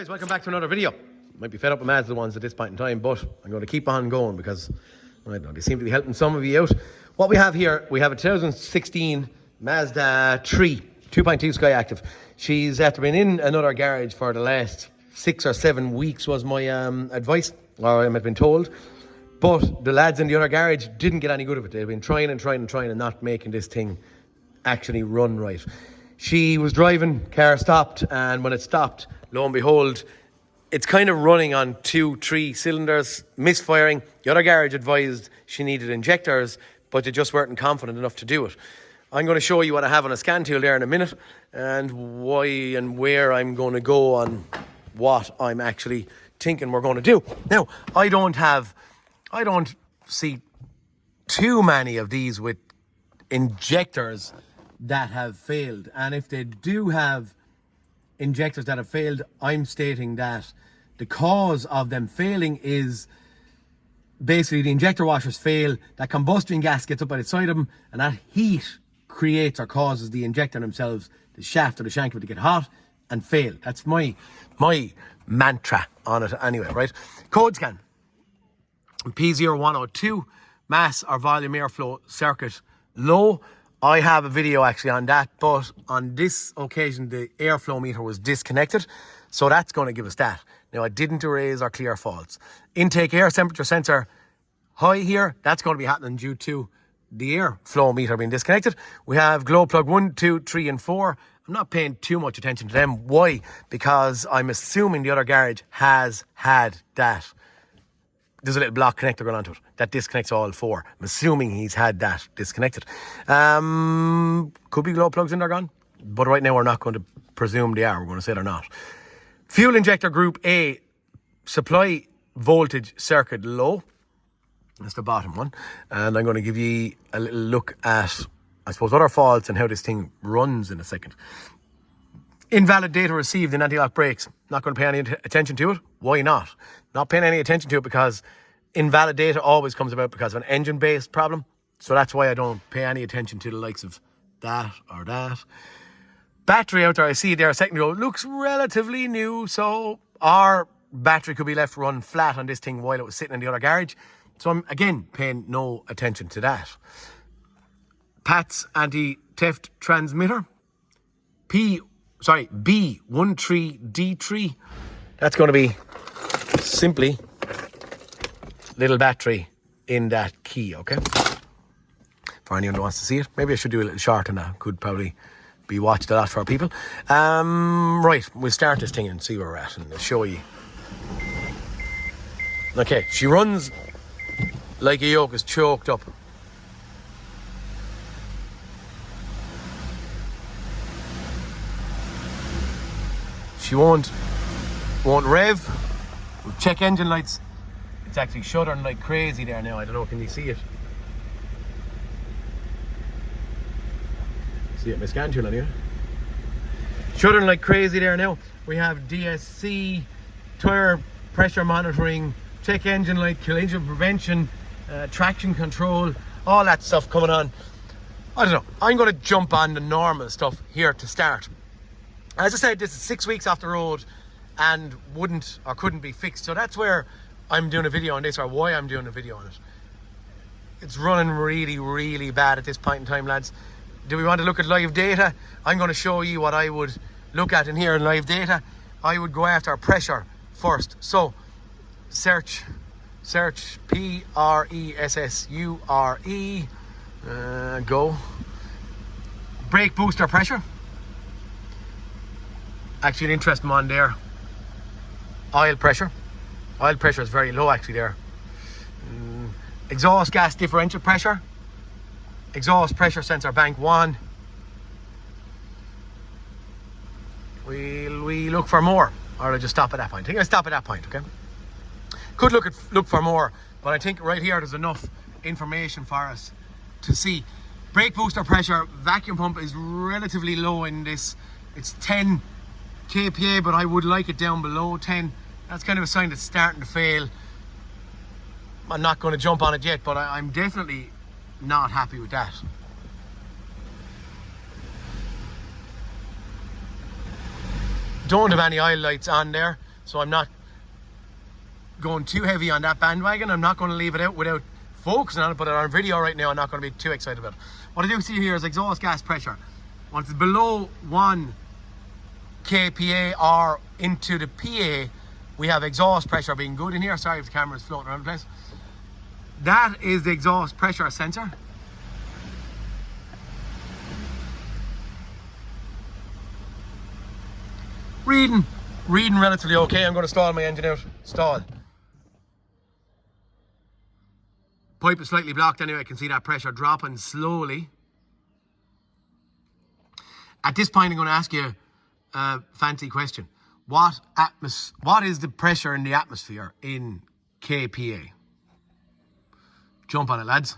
welcome back to another video. Might be fed up with Mazda ones at this point in time, but I'm going to keep on going because I don't know, they seem to be helping some of you out. What we have here, we have a 2016 Mazda 3 2.2 Sky Active. She's after been in another garage for the last 6 or 7 weeks was my advice, or I might have been told. But the lads in the other garage didn't get any good of it. They've been trying and not making this thing actually run right. She was driving, car stopped, and when it stopped, lo and behold, it's kind of running on 2-3 cylinders, misfiring. The other garage advised she needed injectors, but they just weren't confident enough to do it. I'm going to show you what I have on a scan tool there in a minute, and why and where I'm going to go on what I'm actually thinking we're going to do. Now, I don't see too many of these with injectors that have failed, and if they do have injectors that have failed, I'm stating that the cause of them failing is basically the injector washers fail, that combustion gas gets up by the side of them, and that heat creates or causes the injector themselves, the shaft or the shank of it, to get hot and fail. That's my mantra on it anyway, right? Code scan P0102, mass or volume airflow circuit low. I have a video actually on that, but on this occasion the airflow meter was disconnected, so that's going to give us that. Now, I didn't erase or clear faults. Intake air temperature sensor high here, that's going to be happening due to the airflow meter being disconnected. We have glow plug 1, 2, 3 and 4. I'm not paying too much attention to them. Why? Because I'm assuming the other garage has had that. There's a little block connector going onto it that disconnects all 4. I'm assuming he's had that disconnected. Could be glow plugs in there gone, but right now we're not going to presume they are. We're going to say they're not. Fuel injector group A, supply voltage circuit low. That's the bottom one. And I'm going to give you a little look at, I suppose, other faults and how this thing runs in a second. Invalid data received in anti-lock brakes. Not going to pay any attention to it. Why not? Not paying any attention to it because invalid data always comes about because of an engine-based problem. So that's why I don't pay any attention to the likes of that or that. Battery out there, I see there a second ago, looks relatively new. So our battery could be left run flat on this thing while it was sitting in the other garage. So I'm, again, paying no attention to that. PATS anti-theft transmitter. B13D3. That's going to be simply little battery in that key, okay? For anyone who wants to see it. Maybe I should do a little short on that. Could probably be watched a lot for people. Right, we'll start this thing and see where we're at, and I'll show you. Okay, she runs like a yoke is choked up. She won't rev. We'll check engine lights. It's actually shuddering like crazy there now. I don't know, can you see it? See it in my scan tool on here. Shuddering like crazy there now. We have DSC, tire pressure monitoring, check engine light, collision prevention, traction control, all that stuff coming on. I don't know. I'm going to jump on the normal stuff here to start. As I said, this is 6 weeks off the road and wouldn't or couldn't be fixed. So that's where I'm doing a video on this, or why I'm doing a video on it. It's running really, really bad at this point in time, lads. Do we want to look at live data? I'm going to show you what I would look at in here in live data. I would go after pressure first. So search PRESSURE, go. Brake booster pressure. Actually, an interesting one there. Oil pressure. Oil pressure is very low actually there. Exhaust gas differential pressure. Exhaust pressure sensor bank 1. Will we look for more, or will I just stop at that point? I think I'll stop at that point, okay? Could look for more, but I think right here there's enough information for us to see. Brake booster pressure, vacuum pump is relatively low in this. It's 10 kPa, but I would like it down below 10. That's kind of a sign it's starting to fail. I'm not going to jump on it yet, but I'm definitely not happy with that. Don't have any oil lights on there, So I'm not going too heavy on that bandwagon. I'm not going to leave it out without focusing on it, but on video right now, I'm not going to be too excited about it. What I do see here is exhaust gas pressure. Once it's below 1 kPa or into the PA, we have exhaust pressure being good in here. Sorry if the camera is floating around the place. That is the exhaust pressure sensor. Reading relatively okay. I'm going to stall my engine out. Stall. Pipe is slightly blocked anyway. I can see that pressure dropping slowly. At this point, I'm going to ask you a fancy question. What is the pressure in the atmosphere in kPa? Jump on it, lads.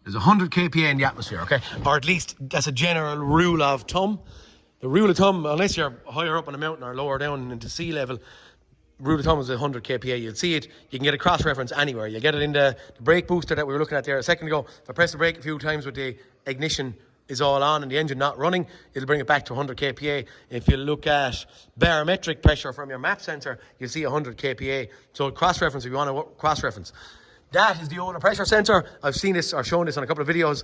There's 100 kPa in the atmosphere, okay? Or at least that's a general rule of thumb. The rule of thumb, unless you're higher up on a mountain or lower down into sea level, rule of thumb is 100 kPa. You'll see it. You can get a cross-reference anywhere. You get it in the brake booster that we were looking at there a second ago. If I press the brake a few times with the ignition is all on and the engine not running, it'll bring it back to 100 kPa. If you look at barometric pressure from your map sensor, you'll see 100 kPa. So cross-reference, if you want to cross-reference. That is the odor pressure sensor. I've seen this or shown this on a couple of videos.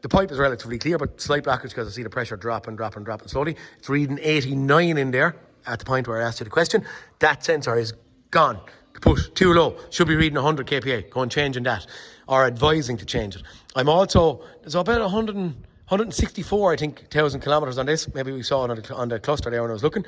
The pipe is relatively clear, but slight blockage because I see the pressure dropping slowly. It's reading 89 in there at the point where I asked you the question. That sensor is gone. Kaput, too low. Should be reading 100 kPa. Go and changing that, or advising to change it. I'm also, there's about 164, I think, 1,000 kilometers on this. Maybe we saw it on the cluster there when I was looking.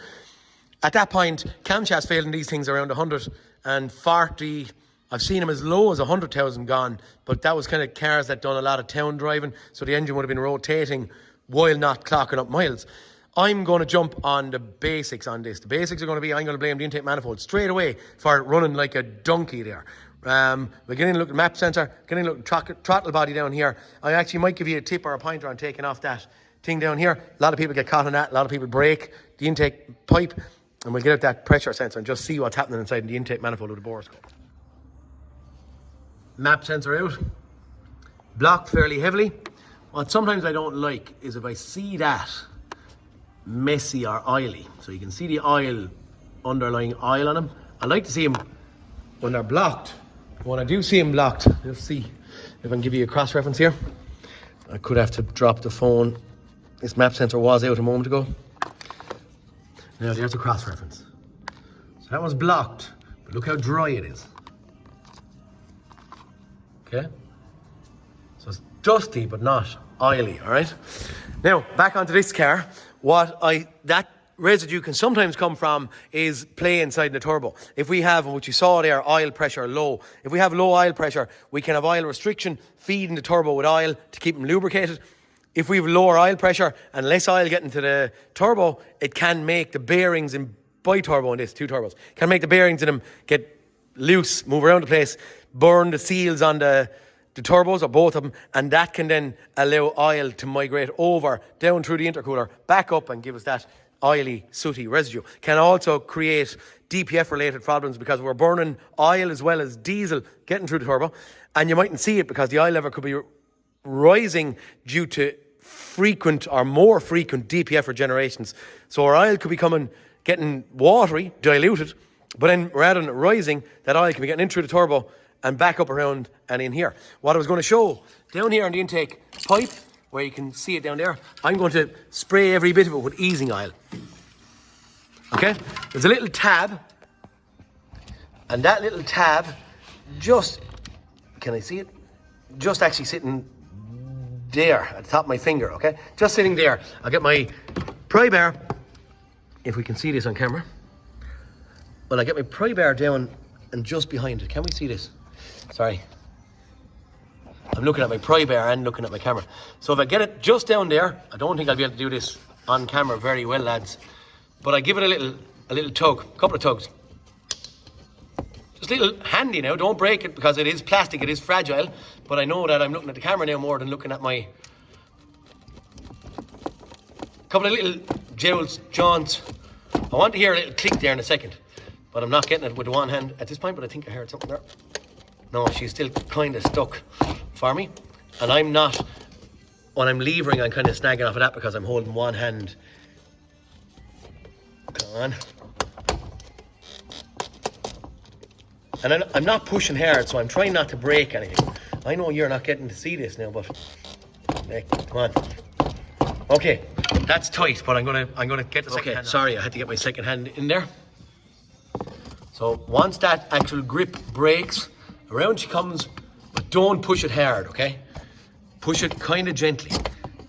At that point, camshafts failing these things around 140. I've seen them as low as 100,000 gone, but that was kind of cars that done a lot of town driving, so the engine would have been rotating while not clocking up miles. I'm going to jump on the basics on this. The basics are going to be, I'm going to blame the intake manifold straight away for running like a donkey there. We're getting a look at map sensor, getting a look at throttle body down here. I actually might give you a tip or a pointer on taking off that thing down here. A lot of people get caught on that. A lot of people break the intake pipe, and we'll get out that pressure sensor and just see what's happening inside the intake manifold with the borescope. Map sensor out, blocked fairly heavily. What sometimes I don't like is if I see that messy or oily, so you can see the oil, underlying oil on them. I like to see them when they're blocked. When I do see them blocked, let's see if I can give you a cross reference here. I could have to drop the phone. This map sensor was out a moment ago. Now there's a cross reference. So that was blocked, but look how dry it is. Okay, so it's dusty but not oily. All right, now back onto this car. That residue can sometimes come from is play inside the turbo. If we have, what you saw there, oil pressure low. If we have low oil pressure, we can have oil restriction, feeding the turbo with oil to keep them lubricated. If we have lower oil pressure and less oil getting to the turbo, it can make the bearings in bi-turbo in this, 2 turbos, can make the bearings in them get loose, move around the place, burn the seals on the turbos, or both of them, and that can then allow oil to migrate over, down through the intercooler, back up and give us that oily, sooty residue. Can also create DPF related problems because we're burning oil as well as diesel getting through the turbo, and you mightn't see it because the oil level could be rising due to frequent or more frequent DPF regenerations. So our oil could be getting watery, diluted, but then rather than rising, that oil can be getting in through the turbo and back up around and in here. What I was going to show down here on the intake pipe, where you can see it down there, I'm going to spray every bit of it with easing oil. Okay, there's a little tab, and that little tab just, can I see it? Just actually sitting there at the top of my finger, okay? Just sitting there. I'll get my pry bar, if we can see this on camera. Well, I get my pry bar down and just behind it. Can we see this? Sorry. I'm looking at my pry bar and looking at my camera. So if I get it just down there, I don't think I'll be able to do this on camera very well, lads. But I give it a little tug, a couple of tugs. Just a little handy now, don't break it because it is plastic, it is fragile. But I know that I'm looking at the camera now more than looking at my couple of little jewels, jaunts. I want to hear a little click there in a second, but I'm not getting it with one hand at this point, but I think I heard something there. No, she's still kind of stuck for me. And I'm not, when I'm levering, I'm kind of snagging off of that because I'm holding one hand. Come on. And I'm not pushing hard, so I'm trying not to break anything. I know you're not getting to see this now, but hey, come on. Okay, that's tight, but I'm gonna get the second hand. Sorry, I had to get my second hand in there. So once that actual grip breaks, around she comes, but don't push it hard, okay? Push it kind of gently.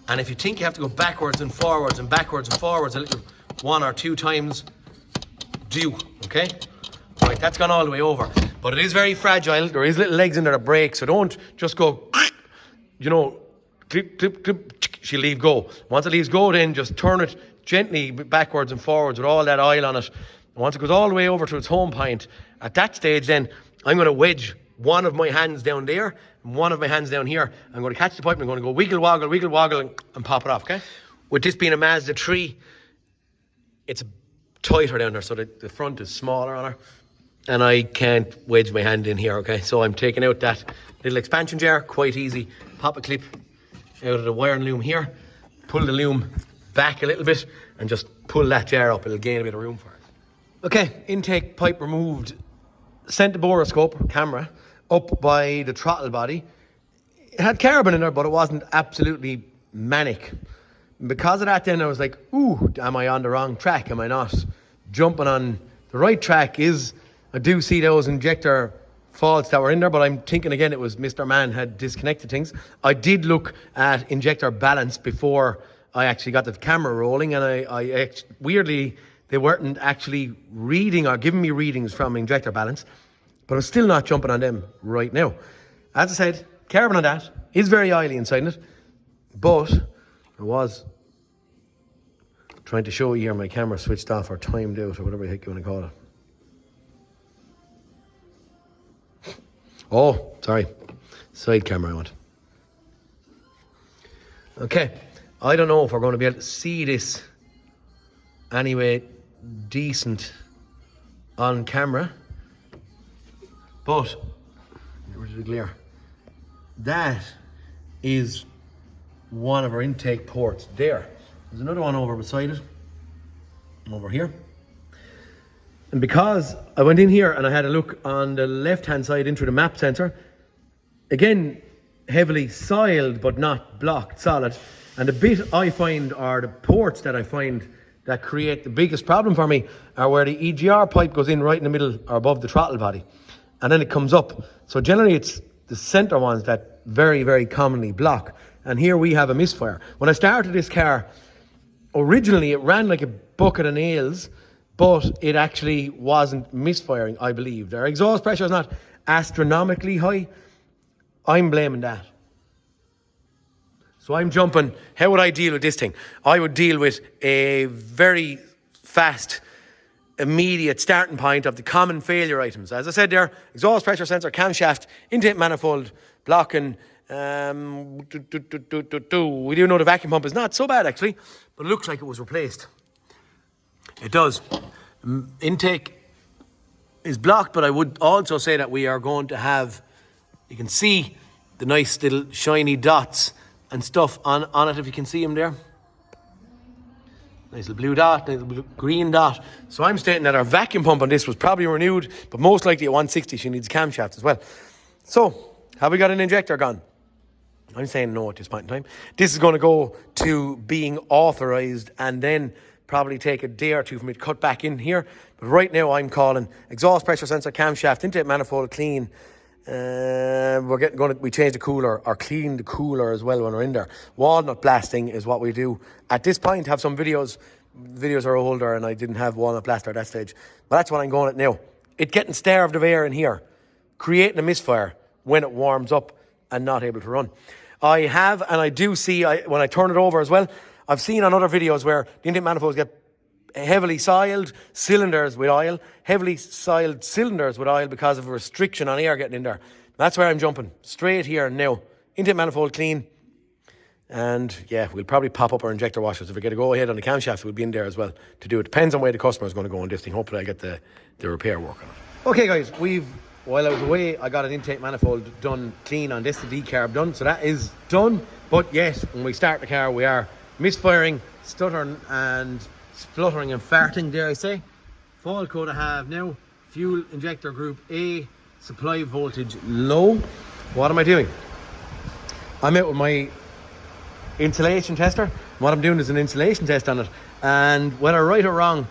And if you think you have to go backwards and forwards and backwards and forwards a little 1 or 2 times, do, okay? Right, that's gone all the way over. But it is very fragile. There is little legs in there that break, so don't just go, you know, clip, clip, clip, she'll leave go. Once it leaves go, then just turn it gently backwards and forwards with all that oil on it. And once it goes all the way over to its home point, at that stage then, I'm going to wedge one of my hands down there and one of my hands down here. I'm going to catch the pipe and I'm going to go wiggle, woggle, and pop it off, okay? With this being a Mazda 3, it's tighter down there, so the front is smaller on her. And I can't wedge my hand in here, okay? So I'm taking out that little expansion jar, quite easy. Pop a clip out of the wiring loom here, pull the loom back a little bit, and just pull that jar up. It'll gain a bit of room for it. Okay, intake pipe removed. Sent the boroscope camera up by the throttle body. It had carbon in there, but it wasn't absolutely manic. And because of that, then I was like, ooh, am I on the wrong track? Am I not jumping on the right track? I do see those injector faults that were in there, but I'm thinking again it was Mr. Man had disconnected things. I did look at injector balance before I actually got the camera rolling, and I weirdly, they weren't actually reading or giving me readings from injector balance, but I'm still not jumping on them right now. As I said, carbon on that is very oily inside it, but I was trying to show you here my camera switched off or timed out or whatever the heck you want to call it. Oh, sorry. Side camera I want. Okay. I don't know if we're going to be able to see this anyway decent on camera. But, where's the glare? That is one of our intake ports there. There's another one over beside it. Over here. And because I went in here and I had a look on the left-hand side into the map sensor, again, heavily soiled but not blocked, solid. And the bit I find, or the ports that I find that create the biggest problem for me, are where the EGR pipe goes in right in the middle or above the throttle body. And then it comes up. So generally it's the center ones that very, very commonly block. And here we have a misfire. When I started this car, originally it ran like a bucket of nails, but it actually wasn't misfiring, I believe. Their exhaust pressure is not astronomically high. I'm blaming that. So I'm jumping. How would I deal with this thing? I would deal with a very fast, immediate starting point of the common failure items. As I said there, exhaust pressure sensor, camshaft, intake manifold, blocking. We do know the vacuum pump is not so bad actually, but it looks like it was replaced. It does. Intake is blocked, but I would also say that we are going to have, you can see the nice little shiny dots and stuff on it, if you can see them there. Nice little blue dot, nice little green dot. So I'm stating that our vacuum pump on this was probably renewed, but most likely at 160 she needs a camshaft as well. So, have we got an injector gone? I'm saying no at this point in time. This is going to go to being authorised and then probably take a day or two for me to cut back in here. But right now I'm calling exhaust pressure sensor, camshaft, intake manifold clean. We change the cooler or clean the cooler as well when we're in there. Walnut blasting is what we do. At this point, have some videos. Videos are older and I didn't have walnut blaster at that stage. But that's what I'm going at now. It getting starved of air in here, creating a misfire when it warms up and not able to run. I have, and I do see, when I turn it over as well, I've seen on other videos where the intake manifolds get heavily soiled cylinders with oil, because of a restriction on air getting in there. That's where I'm jumping, straight here now. Intake manifold clean. And yeah, we'll probably pop up our injector washers. If we get a go ahead on the camshaft, we'll be in there as well to do it. Depends on where the customer is going to go on this thing. Hopefully I get the repair work on it. Okay guys, while I was away, I got an intake manifold done clean on this, the decarb done. So that is done. But yes, when we start the car, we are misfiring, stuttering and spluttering and farting, dare I say. Fault code I have now, fuel injector group A, supply voltage low. What am I doing? I'm out with my insulation tester. What I'm doing is an insulation test on it, and whether right or wrong,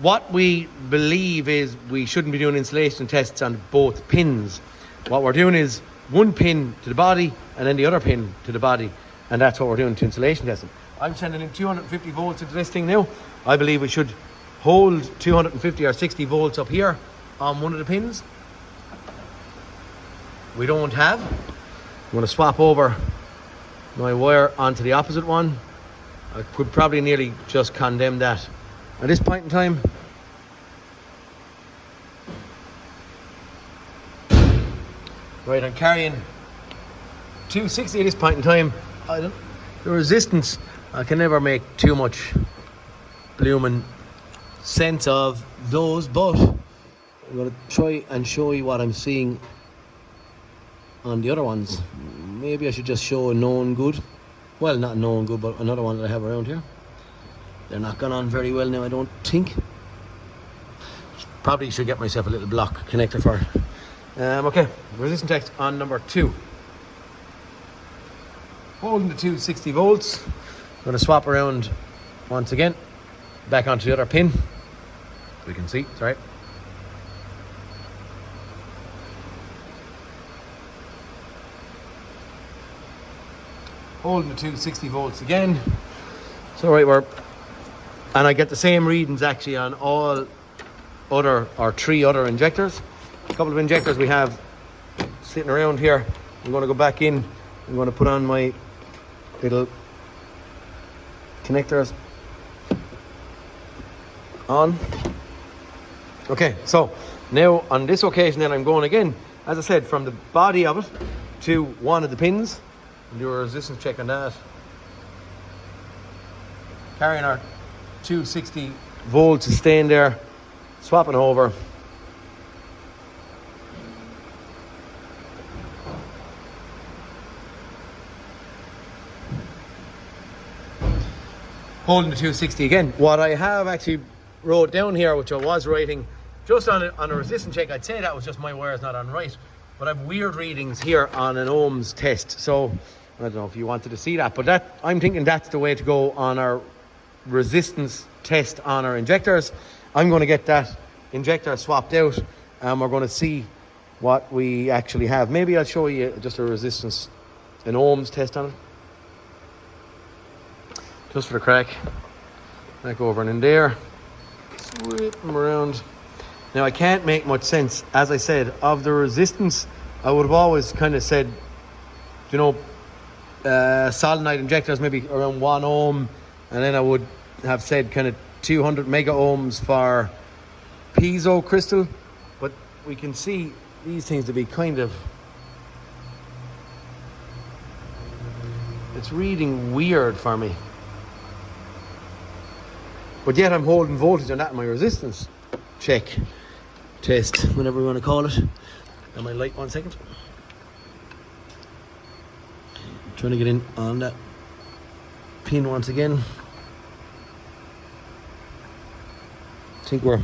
what we believe is we shouldn't be doing insulation tests on both pins. What we're doing is one pin to the body and then the other pin to the body, and that's what we're doing to insulation testing. I'm sending in 250 volts into this thing now. I believe we should hold 250 or 60 volts up here on one of the pins. We don't have. I'm going to swap over my wire onto the opposite one. I could probably nearly just condemn that at this point in time. Right, I'm carrying 260 at this point in time. The resistance, I can never make too much blooming sense of those, but I'm going to try and show you what I'm seeing on the other ones. Maybe I should just show a known good. Well, not known good, but another one that I have around here. They're not gone on very well now, I don't think. Probably should get myself a little block connector for it. Okay, resistance test on number 2. Holding the 260 volts. I'm going to swap around once again, back onto the other pin. We can see, it's right. Holding the 260 volts again. So right, and I get the same readings actually on all other, or 3 other injectors. A couple of injectors we have sitting around here. I'm going to go back in. I'm going to put on my little connectors on. Okay, so now on this occasion then I'm going again, as I said, from the body of it to one of the pins. Do a resistance check on that. Carrying our 260 volts is staying there, swapping over. Holding the 260 again. What I have actually wrote down here, which I was writing just on a resistance check, I'd say that was just my wires not on right, but I have weird readings here on an ohms test. So I don't know if you wanted to see that, but that, I'm thinking that's the way to go on our resistance test on our injectors. I'm going to get that injector swapped out and we're going to see what we actually have. Maybe I'll show you just a resistance, an ohms test on it. Just for the crack. Back over and in there. Sweep them around. Now I can't make much sense, as I said, of the resistance. I would have always kind of said, you know, solenoid injectors maybe around 1 ohm, and then I would have said kind of 200 mega ohms for piezo crystal, but we can see these things to be kind of, it's reading weird for me, but yet I'm holding voltage on that in my resistance check test, whatever we want to call it. And my light, 1 second. Trying to get in on that pin once again. I think we're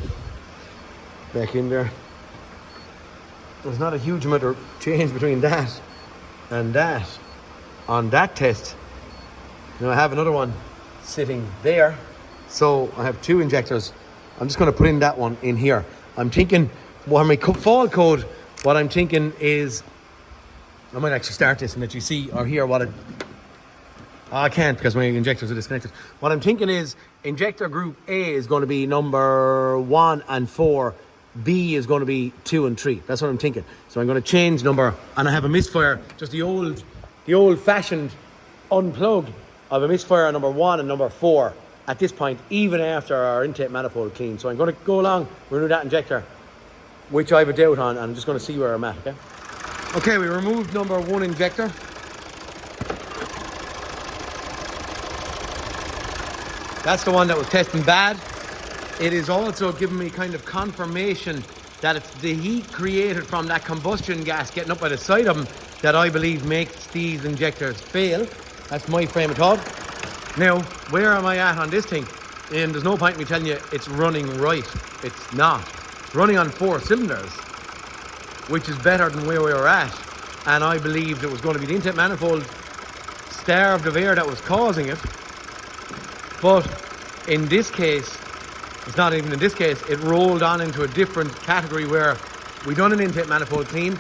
back in there. There's not a huge amount of change between that and that on that test. Now I have another one sitting there, so I have 2 injectors. I'm just going to put in that one in here. I'm thinking, well, my fault code, what I'm thinking is, I might actually start this and let you see or hear what it, I can't because my injectors are disconnected. What I'm thinking is injector group A is going to be number 1 and 4. B is going to be 2 and 3. That's what I'm thinking. So I'm going to change number, and I have a misfire, just the old fashioned unplug of a misfire number 1 and number 4 at this point, even after our intake manifold clean. So I'm going to go along, renew that injector, which I have a doubt on, and I'm just going to see where I'm at, okay? Okay, we removed number 1 injector. That's the one that was testing bad. It is also giving me kind of confirmation that it's the heat created from that combustion gas getting up by the side of them that I believe makes these injectors fail. That's my frame of thought. Now, where am I at on this thing? And there's no point in me telling you it's running right. It's not. It's running on 4 cylinders. which is better than where we were at. And I believed it was going to be the intake manifold starved of air that was causing it. But in this case, it's not even in this case, it rolled on into a different category where we done an intake manifold clean.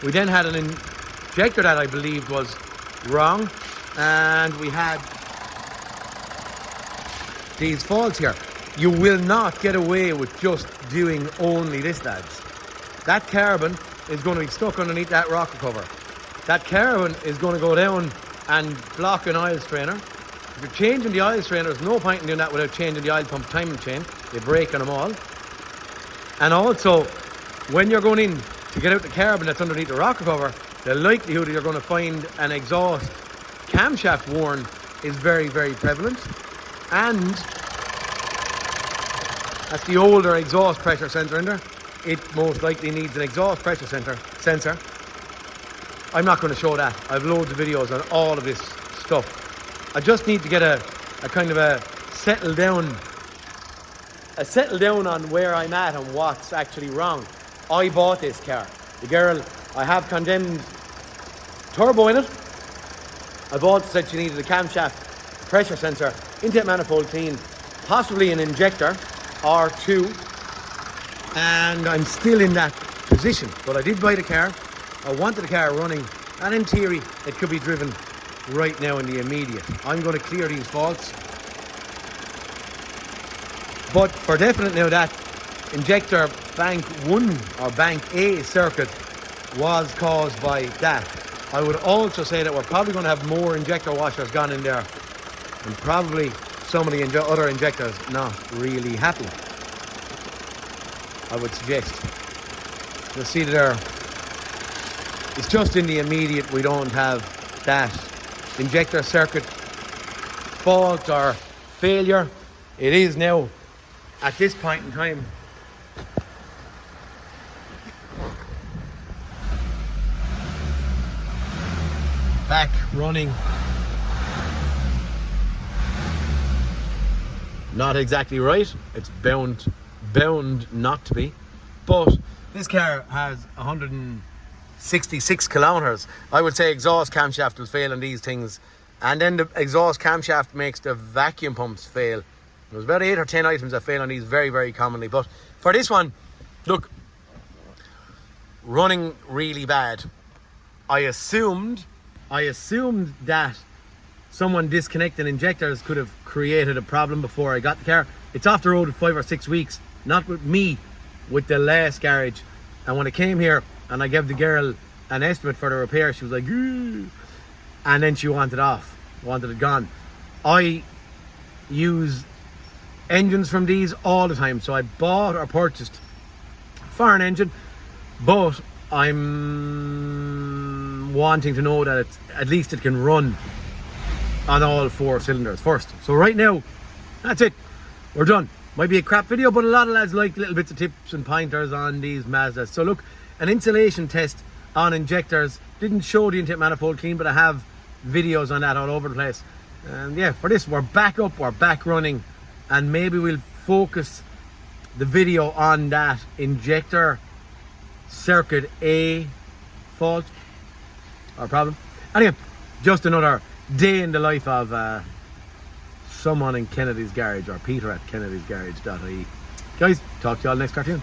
We then had an injector that I believed was wrong, and we had these faults here. You will not get away with just doing only this, lads. That carbon is going to be stuck underneath that rocker cover. That carbon is going to go down and block an oil strainer. If you're changing the oil strainer, there's no point in doing that without changing the oil pump timing chain. They break on them all. And also, when you're going in to get out the carbon that's underneath the rocker cover, the likelihood that you're going to find an exhaust camshaft worn is very, very prevalent. And that's the older exhaust pressure sensor in there. It most likely needs an exhaust pressure sensor. I'm not going to show that. I have loads of videos on all of this stuff. I just need to get a kind of a settle down on where I'm at and what's actually wrong. I bought this car. The girl, I have condemned turbo in it. I bought it, said she needed a camshaft pressure sensor, intake manifold clean, possibly an injector or two. And I'm still in that position. But I did buy the car. I wanted the car running, and in theory it could be driven right now in the immediate. I'm going to clear these faults, but for definite now that injector bank 1 or bank A circuit was caused by that. I would also say that we're probably going to have more injector washers gone in there, and probably some of the other injectors not really happy, I would suggest. You'll see there, it's just in the immediate we don't have that injector circuit fault or failure. It is now at this point in time back running. Not exactly right. It's bound not to be, but this car has 166 kilometers. I would say exhaust camshaft will fail on these things, and then the exhaust camshaft makes the vacuum pumps fail. There's about 8 or 10 items that fail on these very, very commonly. But for this one, look, running really bad. I assumed that someone disconnecting injectors could have created a problem before I got the car. It's off the road 5 or 6 weeks, not with me, with the last garage. And when I came here and I gave the girl an estimate for the repair, she was like, "Ooh," and then she wanted it gone. I use engines from these all the time, so I bought or purchased for an engine, but I'm wanting to know that at least it can run on all 4 cylinders first. So right now, that's it. We're done. Might be a crap video, but a lot of lads like little bits of tips and pointers on these Mazdas. So look, an insulation test on injectors. Didn't show the intake manifold clean, but I have videos on that all over the place. And yeah, for this, we're back up, we're back running, and maybe we'll focus the video on that injector circuit A fault or problem. Anyway, just another day in the life of someone in Kennedy's garage, or Peter at Kennedy's garage.ie. Guys, talk to you all next cartoon.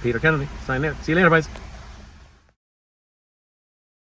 Peter Kennedy, signing out. See you later, guys.